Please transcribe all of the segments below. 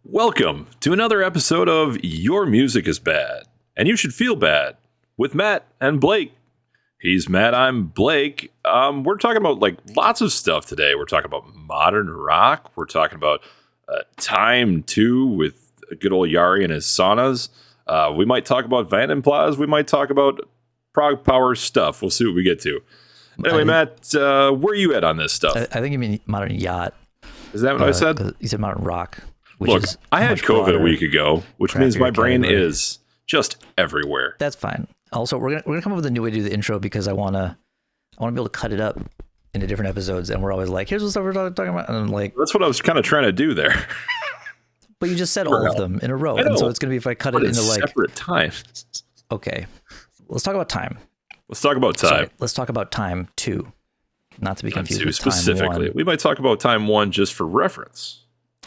Welcome to another episode of Your Music is Bad, and You Should Feel Bad with Matt and Blake. He's Matt, I'm Blake. We're talking about lots of stuff today. We're talking about modern rock. We're talking about Time 2 with good old Jari and his saunas. We might talk about Van and Plas. We might talk about prog power stuff. We'll see what we get to. Anyway, Matt, where are you at on this stuff? I think you mean modern yacht. Is that what I said? You said modern rock. Look, I had COVID a week ago, which means my brain is just everywhere. That's fine. Also, we're gonna come up with a new way to do the intro because I wanna be able to cut it up into different episodes, and we're always like, here's what stuff we're talking about, and I'm like, that's what I was kind of trying to do there. But you just said all of them in a row, and so it's gonna be if I cut it into separate times. Okay, let's talk about time. Let's talk about time. Sorry, let's talk about Time 2, not to be confused with specifically. Time 1. We might talk about Time 1 just for reference.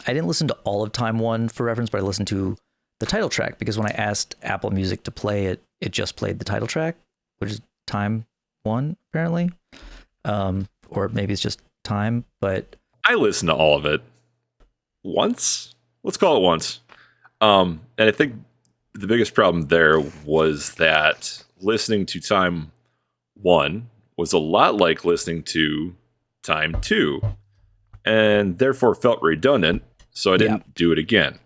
I didn't listen to all of Time 1 for reference, but I listened to the title track because when I asked Apple Music to play it, it just played the title track, which is Time 1, apparently. Or maybe it's just Time, but... I listened to all of it once. Let's call it once. And I think the biggest problem there was that listening to Time 1 was a lot like listening to Time 2, and therefore felt redundant, so I didn't do it again.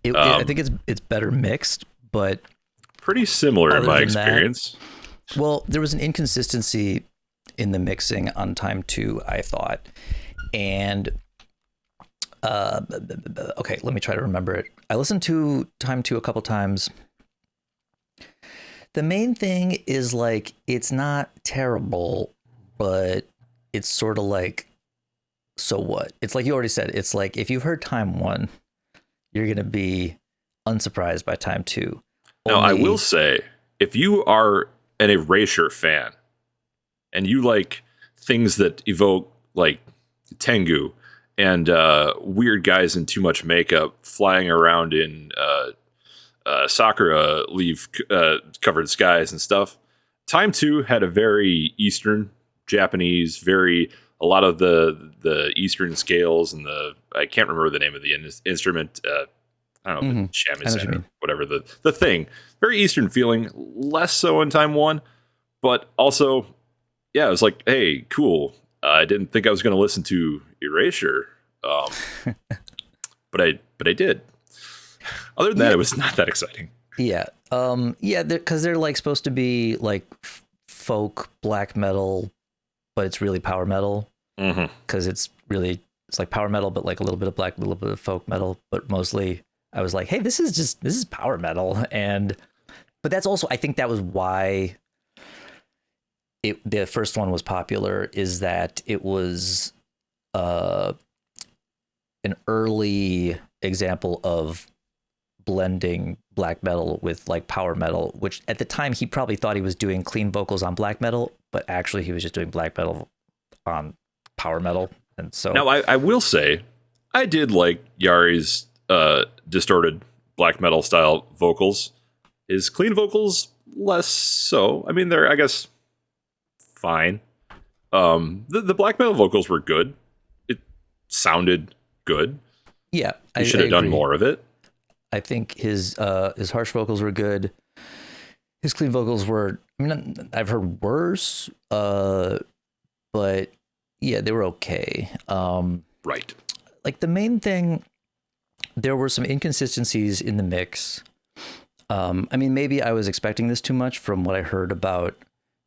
I think it's better mixed, but pretty similar in my experience. Well, there was an inconsistency in the mixing on Time 2, I thought, and okay, let me try to remember it. I listened to Time 2 a couple times. The main thing is it's not terrible, but it's sort of like, so what? It's like you already said. It's like if you've heard Time 1, you're going to be unsurprised by Time 2. Now, I will say, if you are an Erasure fan and you like things that evoke like Tengu and weird guys in too much makeup flying around in sakura leaf covered skies and stuff, Time 2 had a very Eastern, Japanese, a lot of the Eastern scales and I can't remember the name of the instrument. I don't know, shamisen or whatever the thing. Very Eastern feeling, less so in Time 1, but also, yeah, it was like, hey, cool. I didn't think I was going to listen to Erasure, but I did. Other than that, it was not that exciting. Yeah, because they're like supposed to be like folk black metal, but it's really power metal because it's like power metal, but like a little bit of black, a little bit of folk metal, but mostly I was like, hey, this is power metal. But that's also, I think that was why the first one was popular, is that it was an early example of blending black metal with like power metal, which at the time he probably thought he was doing clean vocals on black metal, but actually he was just doing black metal on power metal. And so now I will say I did like Yari's distorted black metal style vocals. His clean vocals less so. I mean, they're, I guess, fine. The black metal vocals were good. It sounded good. Yeah, he should have done more of it. I think his harsh vocals were good. His clean vocals were, I mean, I've heard worse, but yeah, they were okay. Right. Like the main thing, there were some inconsistencies in the mix. I mean, maybe I was expecting this too much from what I heard about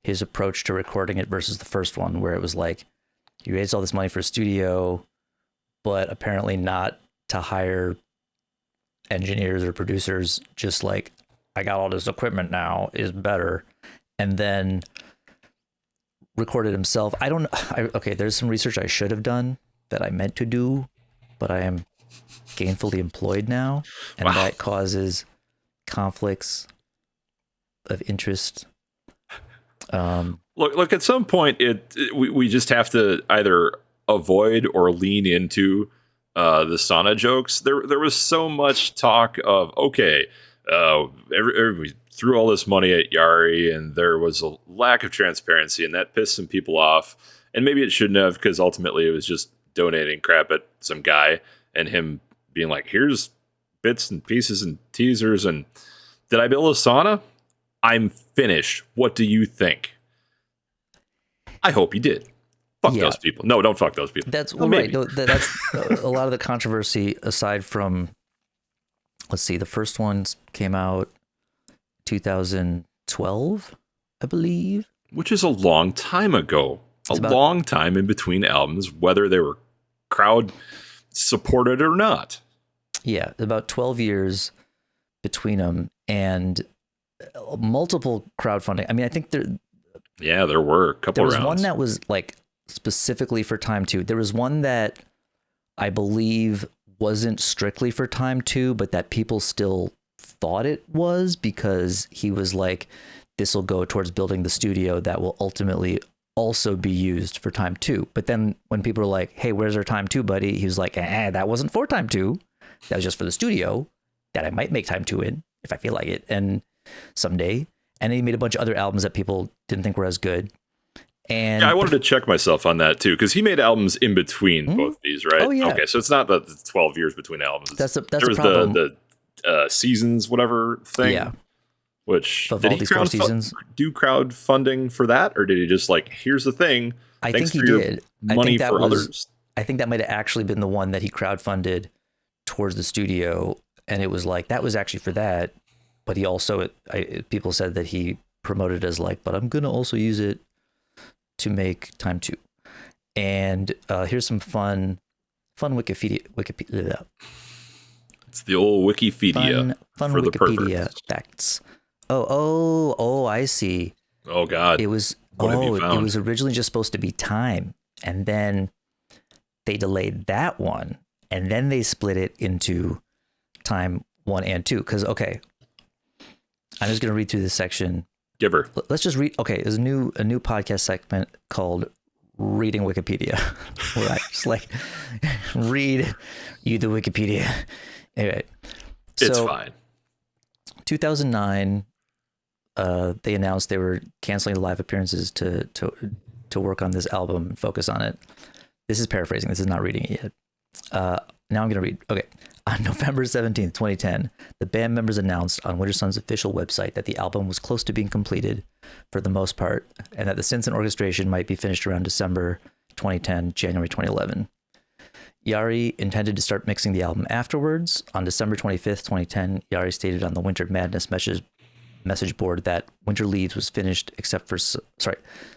his approach to recording it versus the first one, where it was like, he raised all this money for a studio, but apparently not to hire engineers or producers, just like, I got all this equipment now is better, and then recorded himself. Okay, there's some research I should have done that I meant to do, but I am gainfully employed now, and that causes conflicts of interest. Look, at some point we just have to either avoid or lean into the sauna jokes. There was so much talk of, okay, we threw all this money at Jari, and there was a lack of transparency, and that pissed some people off. And maybe it shouldn't have, because ultimately it was just donating crap at some guy and him being like, here's bits and pieces and teasers. And did I build a sauna? I'm finished. What do you think? I hope you did. Fuck those people. No, don't fuck those people. That's right. No, that's a lot of the controversy. Aside from, let's see, the first ones came out 2012, I believe, which is a long time ago. Long time in between albums, whether they were crowd supported or not. Yeah, about 12 years between them, and multiple crowdfunding. I mean, I think there were a couple rounds. There was one that was like specifically for Time 2. There was one that I believe wasn't strictly for Time 2, but that people still thought it was, because he was like, this will go towards building the studio that will ultimately also be used for Time 2. But then when people were like, hey, where's our Time 2, buddy? He was like, that wasn't for Time 2. That was just for the studio that I might make Time 2 in if I feel like it, and someday. And then he made a bunch of other albums that people didn't think were as good. And I wanted to check myself on that too, because he made albums in between both these, right? Oh, yeah. Okay, so it's not the 12 years between albums. That's the there was problem. the seasons, whatever thing. Yeah. Which did he do crowdfunding for that, or did he just like, here's the thing? I think he did. Money for others. I think that might have actually been the one that he crowdfunded towards the studio, and it was like, that was actually for that. But he also, people said that he promoted it as like, but I'm gonna also use it to make Time 2. And here's some fun Wikipedia. It's the old Wikipedia fun for the Wikipedia perverts. Facts. Oh, I see. Oh God. It was it was originally just supposed to be Time, and then they delayed that one, and then they split it into Time 1 and 2. Because I'm just gonna read through this section. Give her. Let's just read. Okay, there's a new podcast segment called Reading Wikipedia, where I just like read you the Wikipedia. Anyway, It's fine. 2009, they announced they were canceling the live appearances to work on this album and focus on it. This is paraphrasing. This is not reading it yet. Now I'm going to read. Okay. On November 17th, 2010, the band members announced on Wintersun's official website that the album was close to being completed for the most part, and that the synths and orchestration might be finished around December 2010, January 2011. Jari intended to start mixing the album afterwards. On December 25th, 2010, Jari stated on the Winter Madness message board that Winter Leaves was finished except for,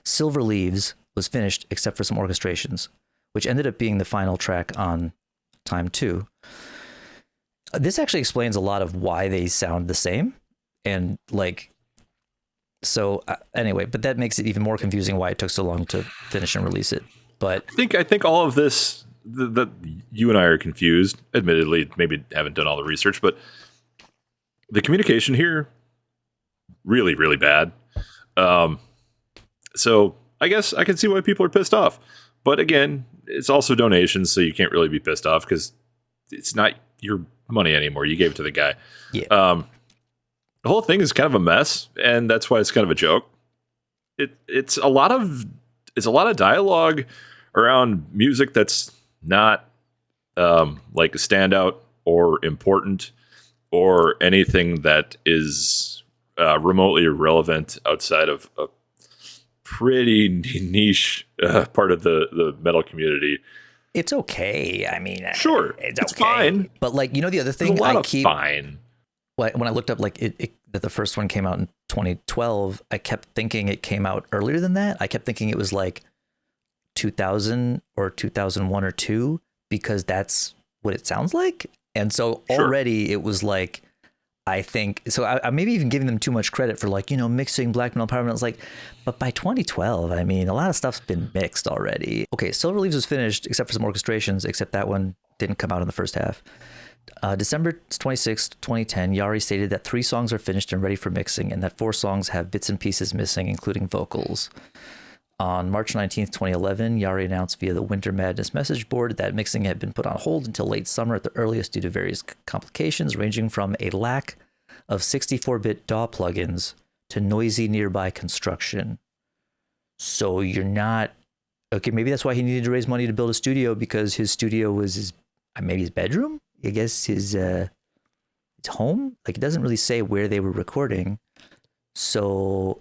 Silver Leaves was finished except for some orchestrations, which ended up being the final track on Time 2. This actually explains a lot of why they sound the same. And anyway, but that makes it even more confusing why it took so long to finish and release it. But I think all of this, that you and I are confused, admittedly, maybe haven't done all the research, but the communication here, really, really bad. So I guess I can see why people are pissed off. But again, it's also donations, so you can't really be pissed off because it's not your money anymore. You gave it to the guy. Yeah. The whole thing is kind of a mess, and that's why it's kind of a joke. It's a lot of dialogue around music that's not like a standout or important or anything that is remotely relevant outside of a pretty niche part of the metal community. It's okay. I mean, sure, it's okay. Fine. But the other thing fine. When I looked up that the first one came out in 2012, I kept thinking it came out earlier than that. I kept thinking it was like 2000 or 2001 or 2, because that's what it sounds like. And so already it was like, I think, so I maybe even giving them too much credit for mixing black metal, power metal. It's like, but by 2012, I mean, a lot of stuff's been mixed already. Okay, Silver Leaves was finished except for some orchestrations, except that one didn't come out in the first half. December 26th, 2010, Jari stated that 3 songs are finished and ready for mixing, and that 4 songs have bits and pieces missing, including vocals. On March 19th, 2011, Jari announced via the Winter Madness message board that mixing had been put on hold until late summer at the earliest due to various complications, ranging from a lack of 64-bit DAW plugins to noisy nearby construction. So you're not... Okay, maybe that's why he needed to raise money to build a studio, because his studio was maybe his bedroom? I guess his home. Like, it doesn't really say where they were recording. So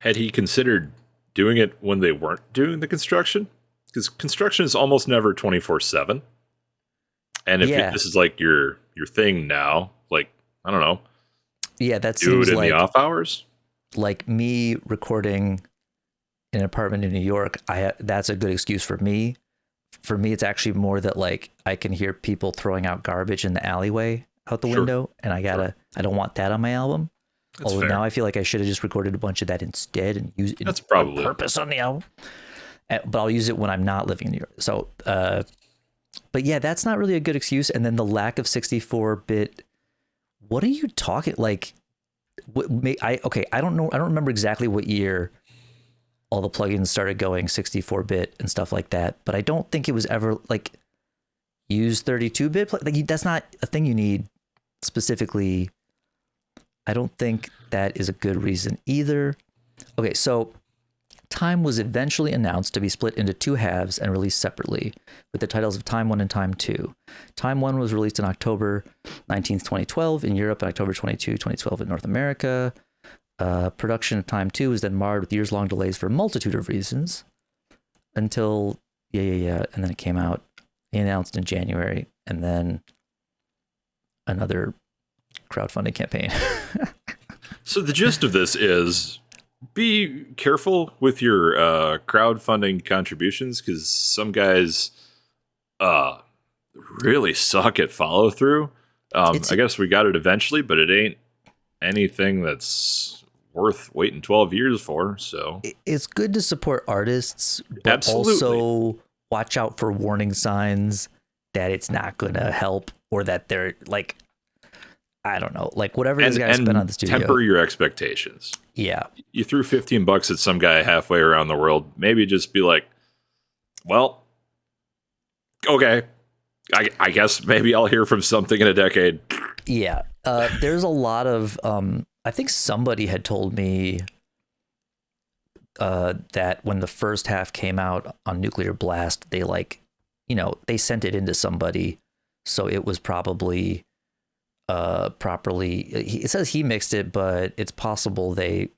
Had he considered doing it when they weren't doing the construction? Because construction is almost never 24/7. And if this is like your thing now, like, I don't know. Yeah, that do seems it in like the off hours. Like me recording in an apartment in New York. That's a good excuse for me. For me, it's actually more that like I can hear people throwing out garbage in the alleyway out the window, and I don't want that on my album. That's Although fair. now I feel like I should have just recorded a bunch of that instead and use it That's on probably purpose on the album. But I'll use it when I'm not living in New York. So, but yeah, that's not really a good excuse. And then the lack of 64-bit. What are you talking like? I don't know. I don't remember exactly what year all the plugins started going 64-bit and stuff like that. But I don't think it was ever like use 32-bit. Like, that's not a thing you need specifically. I don't think that is a good reason either. Okay, so Time was eventually announced to be split into two halves and released separately, with the titles of Time 1 and Time 2. Time 1 was released on October 19th, 2012 in Europe, and October 22, 2012 in North America. Production of Time 2 was then marred with years-long delays for a multitude of reasons until, and then it came out, announced in January, and then another crowdfunding campaign. So the gist of this is be careful with your crowdfunding contributions, because some guys really suck at follow through. I guess we got it eventually, but it ain't anything that's worth waiting 12 years for. So it's good to support artists, but also watch out for warning signs that it's not going to help, or that they're like, I don't know, like whatever this guy spent on the studio. Temper your expectations. Yeah. You threw $15 at some guy halfway around the world. Maybe just be like, well, okay, I guess maybe I'll hear from something in a decade. Yeah. There's a lot of, I think somebody had told me that when the first half came out on Nuclear Blast, they they sent it into somebody. So it was probably properly, it says he mixed it, but it's possible they,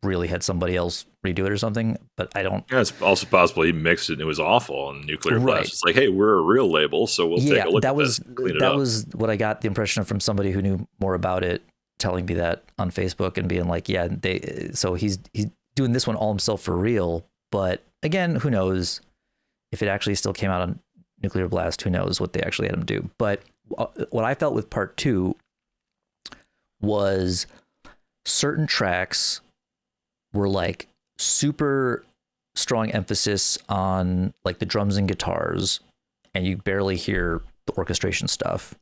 really had somebody else redo it or something, but I don't. Yeah, it's also possible he mixed it and it was awful on Nuclear Blast. It's like, hey, we're a real label, so we'll take a look at this and clean it up. That was what I got the impression of from somebody who knew more about it, telling me that on Facebook and being like, yeah, so he's doing this one all himself for real. But again, who knows if it actually still came out on Nuclear Blast, who knows what they actually had him do. But what I felt with part 2 was certain tracks were like super strong emphasis on like the drums and guitars, and you barely hear the orchestration stuff.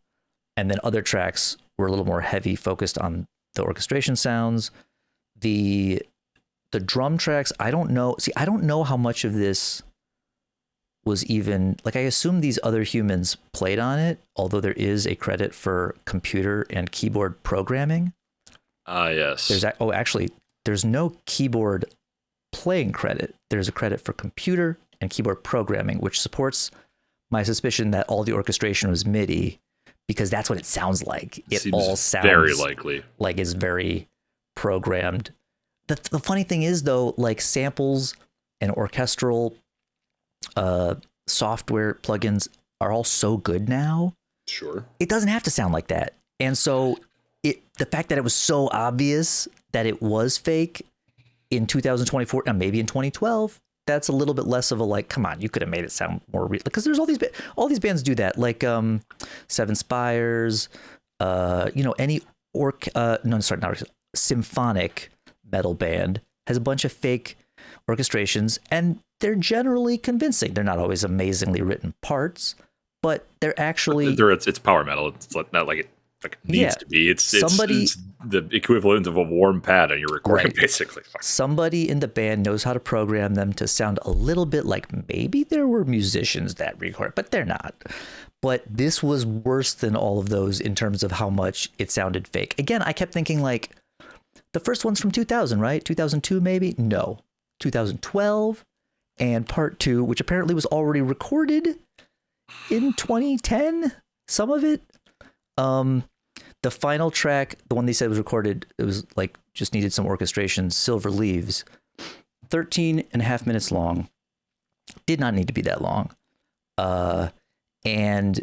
And then other tracks were a little more heavy, focused on the orchestration sounds. The drum tracks, I don't know. See, I don't know how much of this was even like, I assume these other humans played on it, although there is a credit for computer and keyboard programming. Yes. Actually, there's no keyboard playing credit. There's a credit for computer and keyboard programming, which supports my suspicion that all the orchestration was MIDI, because that's what it sounds like. It all sounds very likely like it's very programmed. The funny thing is, though, like samples and orchestral software plugins are all so good now. Sure. It doesn't have to sound like that. And so the fact that it was so obvious that it was fake in 2024 and maybe in 2012, that's a little bit less of a like, come on, you could have made it sound more real. Because there's all these bands do that, like Seven Spires, any symphonic metal band has a bunch of fake orchestrations, and they're generally convincing. They're not always amazingly written parts, but they're actually it's power metal. It's not like it needs to be. It's the equivalent of a warm pad on your recording, basically. Somebody in the band knows how to program them to sound a little bit like maybe there were musicians that record, but they're not. But this was worse than all of those in terms of how much it sounded fake. Again, I kept thinking like the first one's from 2000, right? 2002 maybe? No. 2012, and part 2, which apparently was already recorded in 2010. Some of it, the final track, the one they said was recorded, it was like just needed some orchestration, Silver Leaves, 13 and a half minutes long. Did not need to be that long. And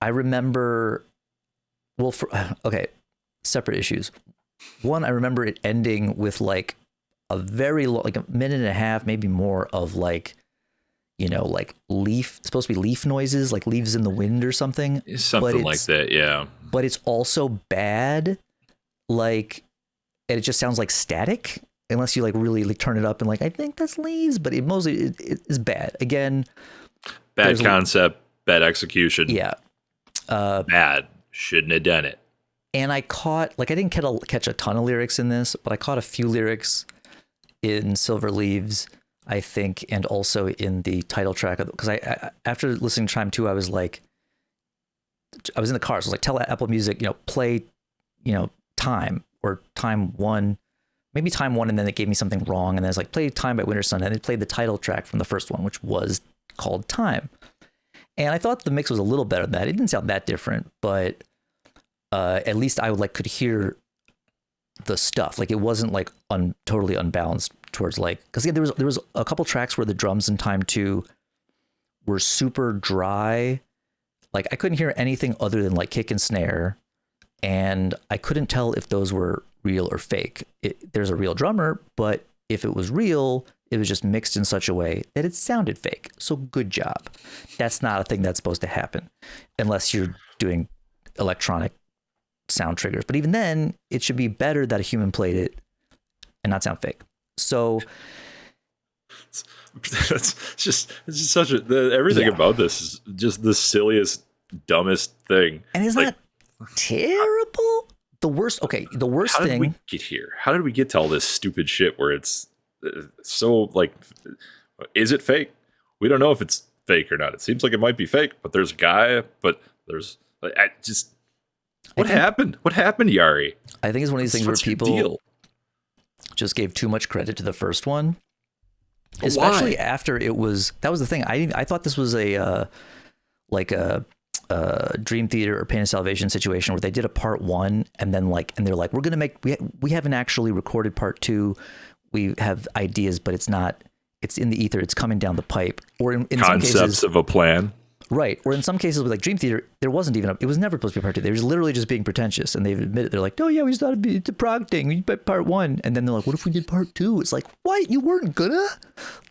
I remember, okay, separate issues. One, I remember it ending with like a very long, like a minute and a half, maybe more of like, you know, like supposed to be leaf noises, like leaves in the wind or something. Something like that, yeah. But it's also bad, like, and it just sounds like static unless you like really like turn it up and like, I think that's leaves, but it is bad. Again, bad concept, bad execution. Yeah. Bad. Shouldn't have done it. And I caught, like, I didn't catch a ton of lyrics in this, but I caught a few lyrics in Silver Leaves, I think, and also in the title track. Because I after listening to Time 2, I was like, I was in the car, so I was like, tell Apple Music, you know, play, you know, Time or Time 1, maybe Time 1, and then it gave me something wrong. And then I was like, play Time by Wintersun, and it played the title track from the first one, which was called Time. And I thought the mix was a little better than that. It didn't sound that different, but at least I could hear the stuff. Like it wasn't like totally unbalanced towards like, because there was a couple tracks where the drums in Time 2 were super dry. Like I couldn't hear anything other than like kick and snare, and I couldn't tell if those were real or fake. There's a real drummer, but if it was real, it was just mixed in such a way that it sounded fake. So good job. That's not a thing that's supposed to happen unless you're doing electronic sound triggers. But even then, it should be better that a human played it and not sound fake. So it's just such everything about this is just the silliest, dumbest thing. And it's like, not terrible. The worst thing. How did we get here? How did we get to all this stupid shit where it's so like, is it fake? We don't know if it's fake or not. It seems like it might be fake, but there's a guy, but there's what happened? What happened, Jari? I think it's one of these things where people just gave too much credit to the first one, especially after it was. That was the thing. I thought this was a Dream Theater or Pain and Salvation situation where they did a part 1 and then they're like, we're gonna make we haven't actually recorded part 2. We have ideas, but it's not. It's in the ether. It's coming down the pipe. Or in some cases, concepts of a plan. Right. Or in some cases with like Dream Theater, there wasn't even it was never supposed to be part 2. They were literally just being pretentious, and they've admitted, they're like, oh yeah, we just thought it'd be the prog thing. We did part 1, and then they're like, what if we did part 2? It's like, what? You weren't gonna?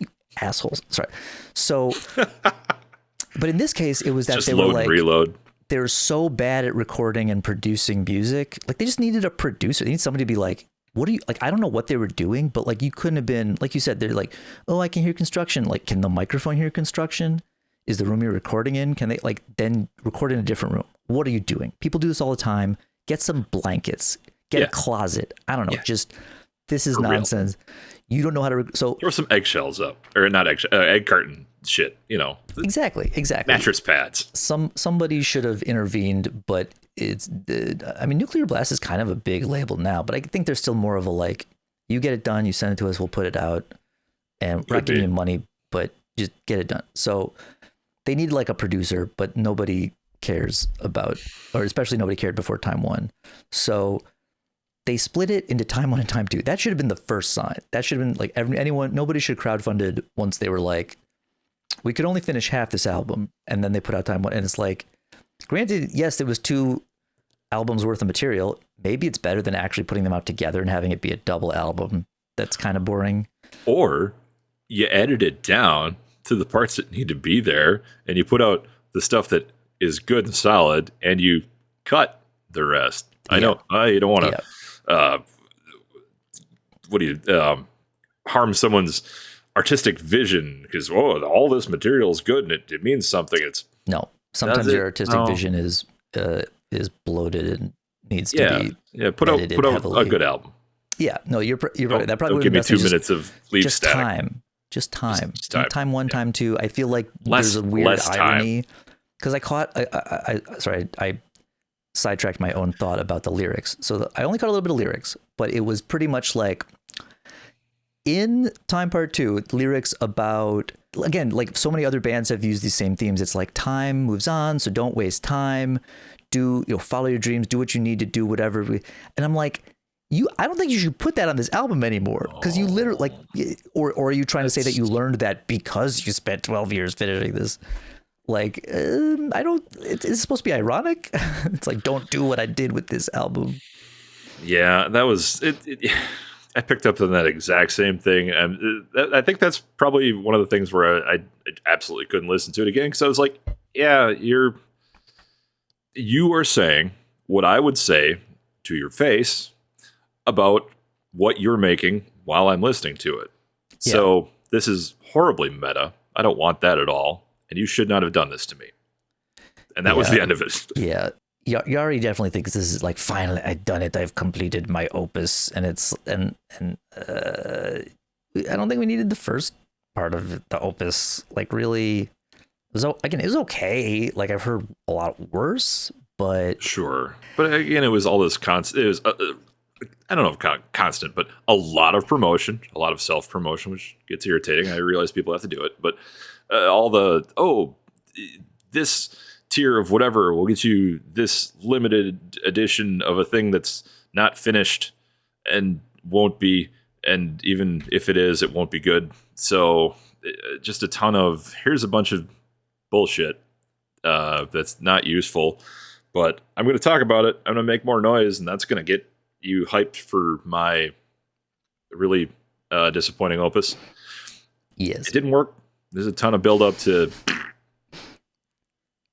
You assholes. Sorry. So, but in this case, it was that just they load were like, and reload. They're so bad at recording and producing music. Like they just needed a producer. They need somebody to be like, what are you like? I don't know what they were doing, but like you couldn't have been, like you said, they're like, oh, I can hear construction. Like, can the microphone hear construction? Is the room you're recording in? Can they like then record in a different room? What are you doing? People do this all the time. Get some blankets. Get a closet. I don't know. Just this is nonsense. You don't know how to. So throw some eggshells up, or not egg carton shit. You know. Exactly. Mattress pads. Somebody should have intervened, but it's. I mean, Nuclear Blast is kind of a big label now, but I think there's still more of a like, you get it done, you send it to us, we'll put it out, and we're not giving you money, but just get it done. So they need like a producer, but nobody cares about, or especially nobody cared before Time 1. So they split it into Time 1 and Time 2. That should have been the first sign. That should have been like nobody should have crowdfunded once they were like, we could only finish half this album, and then they put out Time 1. And it's like, granted, yes, it was 2 albums worth of material. Maybe it's better than actually putting them out together and having it be a double album. That's kind of boring. Or you edit it down to the parts that need to be there, and you put out the stuff that is good and solid, and you cut the rest. I know you don't want to harm someone's artistic vision because all this material is good and it means something. It's sometimes your artistic vision is bloated and needs to be put out a good album. Yeah, no, you're right. That probably would give me 2 minutes of leaf static. Just time. Time 1, Time 2. I feel like there's a weird irony because I sidetracked my own thought about the lyrics. So I only caught a little bit of lyrics, but it was pretty much like in Time Part 2, lyrics about, again, like so many other bands have used these same themes. It's like time moves on, so don't waste time. Follow your dreams, do what you need to do, whatever. And I'm like, I don't think you should put that on this album anymore, because you literally like, or are you trying to say that you learned that because you spent 12 years finishing this? Like, I don't. It's supposed to be ironic. It's like, don't do what I did with this album. Yeah, that was it. I picked up on that exact same thing, and I think that's probably one of the things where I absolutely couldn't listen to it again, because I was like, yeah, you are saying what I would say to your face about what you're making while I'm listening to it. Yeah. So this is horribly meta. I don't want that at all, and you should not have done this to me. And that was the end of it. Yeah. Jari definitely thinks this is like, finally I've done it. I've completed my opus, and I don't think we needed the first part of the opus. Like, really, it was okay. Like, I've heard a lot worse, but sure. But again, it was all this constant. It was I don't know if constant, but a lot of promotion, a lot of self promotion, which gets irritating. I realize people have to do it, but all the this tier of whatever will get you this limited edition of a thing that's not finished and won't be, and even if it is, it won't be good. So just a ton of, here's a bunch of bullshit that's not useful, but I'm going to talk about it. I'm going to make more noise, and that's going to get you hyped for my really disappointing opus. Yes. It didn't work. There's a ton of build up to.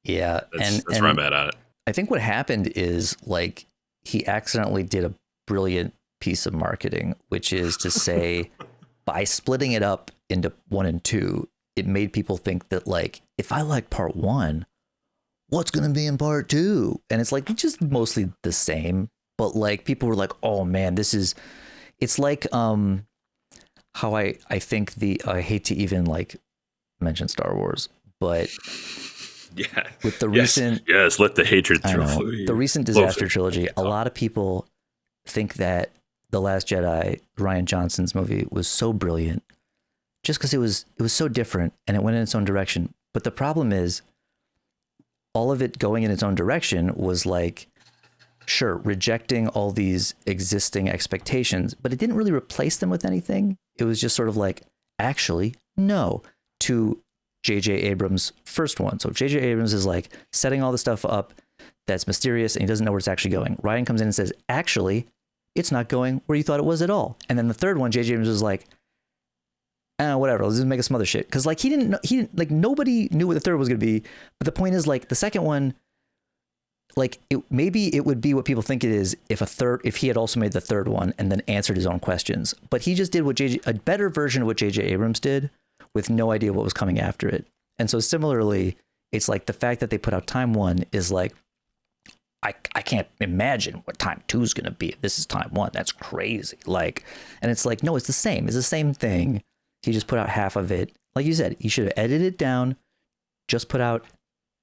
Yeah, that's where I'm at on it. I think what happened is, like, he accidentally did a brilliant piece of marketing, which is to say, by splitting it up into 1 and 2, it made people think that, like, if I like part 1, what's going to be in part 2? And it's like, it's just mostly the same, but like, people were like, oh man, it's like how I think I hate to even like mention Star Wars, but yeah, with the recent, let the hatred through. The recent disaster trilogy, a lot of people think that The Last Jedi, Rian Johnson's movie, was so brilliant just because it was so different and it went in its own direction. But the problem is, all of it going in its own direction was like, sure, rejecting all these existing expectations, but it didn't really replace them with anything. It was just sort of like, actually, no, to J.J. Abrams' first one. So J.J. Abrams is like setting all the stuff up that's mysterious and he doesn't know where it's actually going. Ryan comes in and says, actually, it's not going where you thought it was at all. And then the third one, J.J. Abrams was like, whatever, let's just make some other shit. Because like he didn't like, nobody knew what the third was going to be. But the point is, like, the second one, like, maybe it would be what people think it is if he had also made the third one and then answered his own questions. But he just did a better version of what J.J. Abrams did, with no idea what was coming after it. And so similarly, it's like the fact that they put out Time 1 is like, I can't imagine what Time 2 is going to be. If this is Time 1, that's crazy. Like, and it's like, no, it's the same. It's the same thing. He just put out half of it. Like you said, he should have edited it down, just put out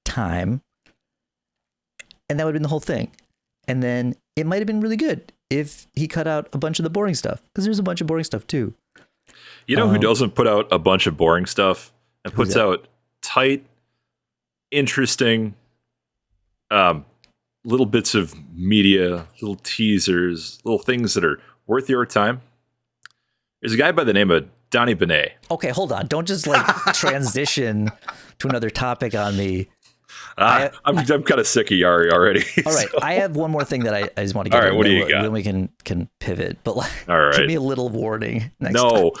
Time, and that would have been the whole thing. And then it might have been really good if he cut out a bunch of the boring stuff, because there's a bunch of boring stuff too. You know who doesn't put out a bunch of boring stuff and puts out tight, interesting, little bits of media, little teasers, little things that are worth your time? There's a guy by the name of Donnie Benet. Okay, hold on. Don't just like transition to another topic on me. I'm kind of sick of Jari already. All right, so. I have one more thing that I just want to get. All right, what do you got? Then we can pivot. But like, all right, give me a little warning next time.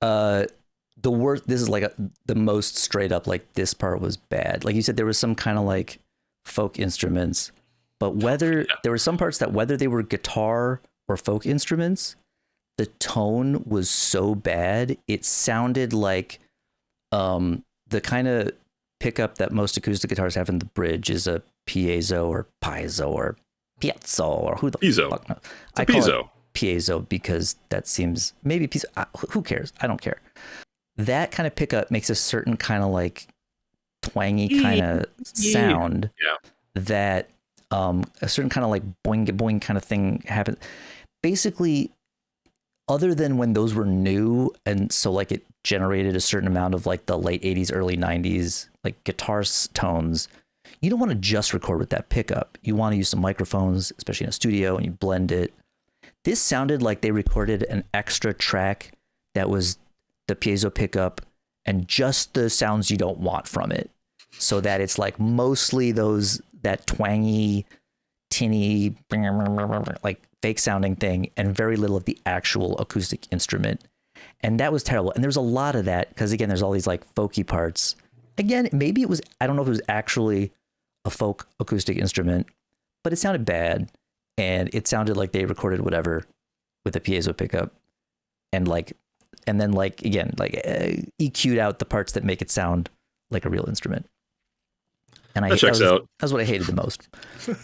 The worst. This is like the most straight up. Like, this part was bad. Like you said, there was some kind of like folk instruments, but whether there were some parts that whether they were guitar or folk instruments, the tone was so bad. It sounded like the kind of pickup that most acoustic guitars have in the bridge is a piezo or or piezo or who the piezo. Fuck knows. I call it piezo because that seems maybe piezo. Who cares? I don't care. That kind of pickup makes a certain kind of like twangy kind of sound. Yeah. That a certain kind of like boing boing kind of thing happens. Basically, other than when those were new, and so like it generated a certain amount of like the late 80s, early 90s like guitar tones, you don't want to just record with that pickup. You want to use some microphones, especially in a studio, and you blend it. This sounded like they recorded an extra track that was the piezo pickup and just the sounds you don't want from it, so that it's like mostly that twangy, tinny, like fake sounding thing, and very little of the actual acoustic instrument. And that was terrible. And there's a lot of that because, again, there's all these like folky parts. Again, maybe it was, I don't know if it was actually a folk acoustic instrument, but it sounded bad. And it sounded like they recorded whatever with a piezo pickup, and then EQ'd out the parts that make it sound like a real instrument. And that checks out. That's what I hated the most.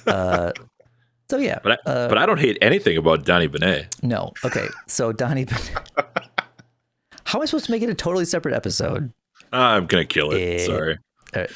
So yeah, but I don't hate anything about Donnie Benet. No. Okay. So Donnie Benet. How am I supposed to make it a totally separate episode? I'm gonna kill it. Sorry. All right.